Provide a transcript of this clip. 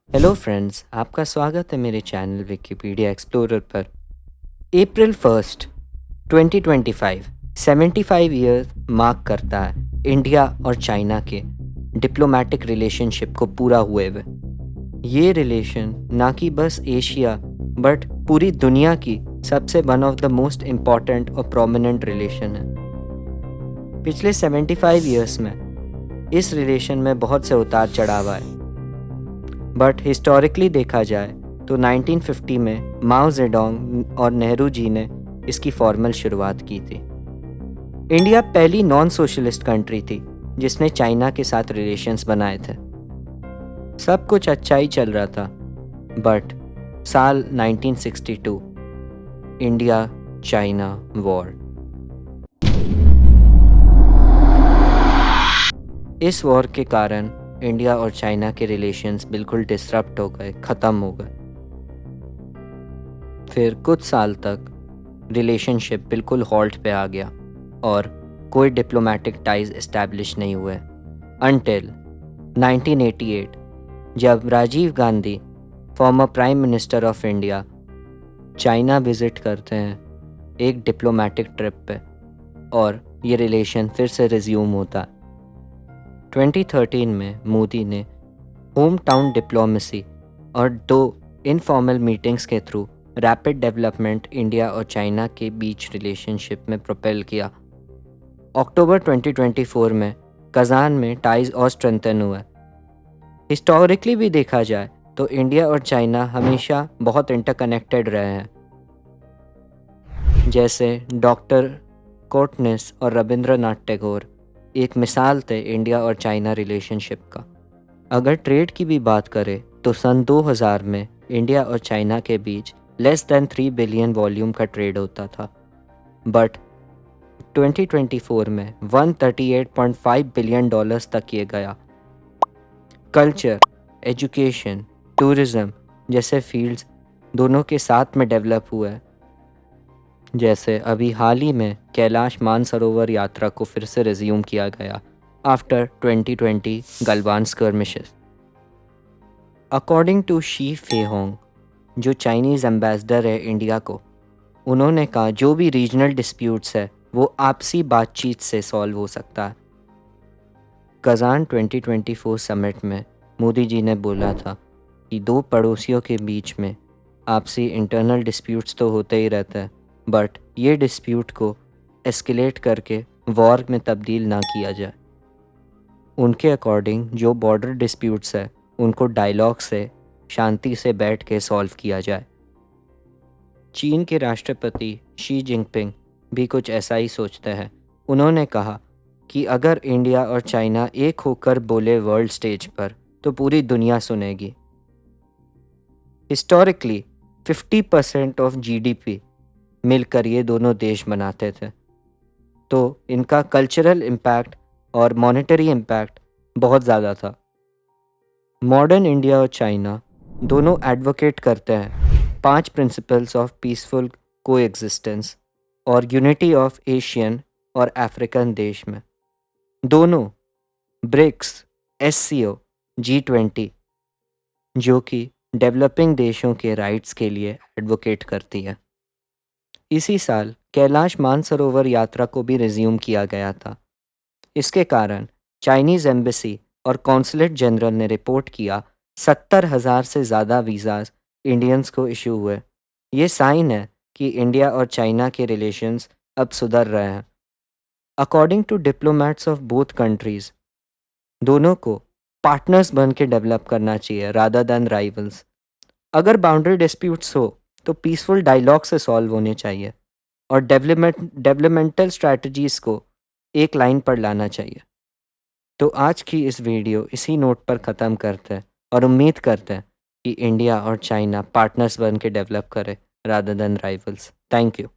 Hello friends, आपका स्वागत है मेरे चैनल विकिपीडिया एक्सप्लोरर पर। अप्रैल 1, 2025 75 ईयर मार्क करता है इंडिया और चाइना के डिप्लोमेटिक रिलेशनशिप को पूरा हुए हुए। ये रिलेशन ना कि बस एशिया बट पूरी दुनिया की सबसे one of the most important और प्रोमिनेंट रिलेशन है। पिछले 75 ईयर्स में इस रिलेशन में बहुत से उतार चढ़ाव आए, बट हिस्टोरिकली देखा जाए तो 1950 में माओ जेडोंग और नेहरू जी ने इसकी फॉर्मल शुरुआत की थी। इंडिया पहली नॉन सोशलिस्ट कंट्री थी जिसने चाइना के साथ रिलेशंस बनाए थे। सब कुछ अच्छा ही चल रहा था, बट साल 1962 इंडिया चाइना वॉर। इस वॉर के कारण इंडिया और चाइना के रिलेशंस बिल्कुल डिसरप्ट हो गए, ख़त्म हो गए। फिर कुछ साल तक रिलेशनशिप बिल्कुल हॉल्ट पे आ गया और कोई डिप्लोमेटिक टाइज इस्टेब्लिश नहीं हुए अनटिल 1988, जब Rajiv Gandhi former prime minister of India China visit करते हैं एक डिप्लोमेटिक ट्रिप पे और ये रिलेशन फिर से रिज्यूम होता है। 2013 में मोदी ने होम टाउन डिप्लोमेसी और 2 इनफॉर्मल मीटिंग्स के थ्रू रैपिड डेवलपमेंट इंडिया और चाइना के बीच रिलेशनशिप में प्रोपेल किया। अक्टूबर 2024 में कजान में टाइज और स्ट्रेंथन हुआ। हिस्टोरिकली भी देखा जाए तो इंडिया और चाइना हमेशा बहुत इंटरकनेक्टेड रहे हैं। जैसे डॉक्टर कोटनिस और रविंद्रनाथ टैगोर एक मिसाल थे इंडिया और चाइना रिलेशनशिप का। अगर ट्रेड की भी बात करें तो सन 2000 में इंडिया और चाइना के बीच लेस दैन 3 बिलियन वॉल्यूम का ट्रेड होता था, बट 2024 में 138.5 बिलियन डॉलर्स तक ये गया। कल्चर, एजुकेशन, टूरिज्म जैसे फील्ड्स दोनों के साथ में डेवलप हुए। जैसे अभी हाल ही में कैलाश मानसरोवर यात्रा को फिर से रिज्यूम किया गया after 2020 Galwan skirmishes. According to Xi Feihong, जो चाइनीज़ एम्बेसडर है इंडिया को, उन्होंने कहा जो भी रीजनल डिस्प्यूट्स है वो आपसी बातचीत से सॉल्व हो सकता है। कजान 2024 समिट में मोदी जी ने बोला था कि 2 पड़ोसियों के बीच में आपसी इंटरनल डिस्प्यूट्स तो होते ही रहते हैं, बट ये डिस्प्यूट को एस्केलेट करके वॉर में तब्दील ना किया जाए। उनके अकॉर्डिंग जो बॉर्डर डिस्प्यूट्स है उनको डायलॉग से शांति से बैठ के सॉल्व किया जाए। चीन के राष्ट्रपति शी जिनपिंग भी कुछ ऐसा ही सोचते हैं। उन्होंने कहा कि अगर इंडिया और चाइना एक होकर बोले वर्ल्ड स्टेज पर तो पूरी दुनिया सुनेगी। हिस्टोरिकली 50% ऑफ जीडीपी मिलकर ये दोनों देश बनाते थे, तो इनका कल्चरल इम्पैक्ट और मॉनेटरी इम्पैक्ट बहुत ज़्यादा था। मॉडर्न इंडिया और चाइना दोनों एडवोकेट करते हैं 5 प्रिंसिपल्स ऑफ पीसफुल कोएग्जिस्टेंस और यूनिटी ऑफ एशियन और अफ्रीकन देश में। दोनों ब्रिक्स, एससीओ, G20 जो कि डेवलपिंग देशों के राइट्स के लिए एडवोकेट करती है। इसी साल कैलाश मानसरोवर यात्रा को भी रिज्यूम किया गया था। इसके कारण चाइनीज़ एम्बेसी और कॉन्सुलेट जनरल ने रिपोर्ट किया 70,000 से ज़्यादा वीज़ाज इंडियंस को इशू हुए। ये साइन है कि इंडिया और चाइना के रिलेशंस अब सुधर रहे हैं। According to diplomats of both countries, दोनों को पार्टनर्स बन के डेवलप करना चाहिए रादर दैन राइवल्स। अगर बाउंड्री डिस्प्यूट्स हो तो पीसफुल डायलॉग से सॉल्व होने चाहिए और डेवलपमेंटल स्ट्रैटेजीज़ को एक लाइन पर लाना चाहिए। तो आज की इस वीडियो इसी नोट पर ख़त्म करते हैं और उम्मीद करते हैं कि इंडिया और चाइना पार्टनर्स बन के डेवलप करे rather than rivals. Thank you.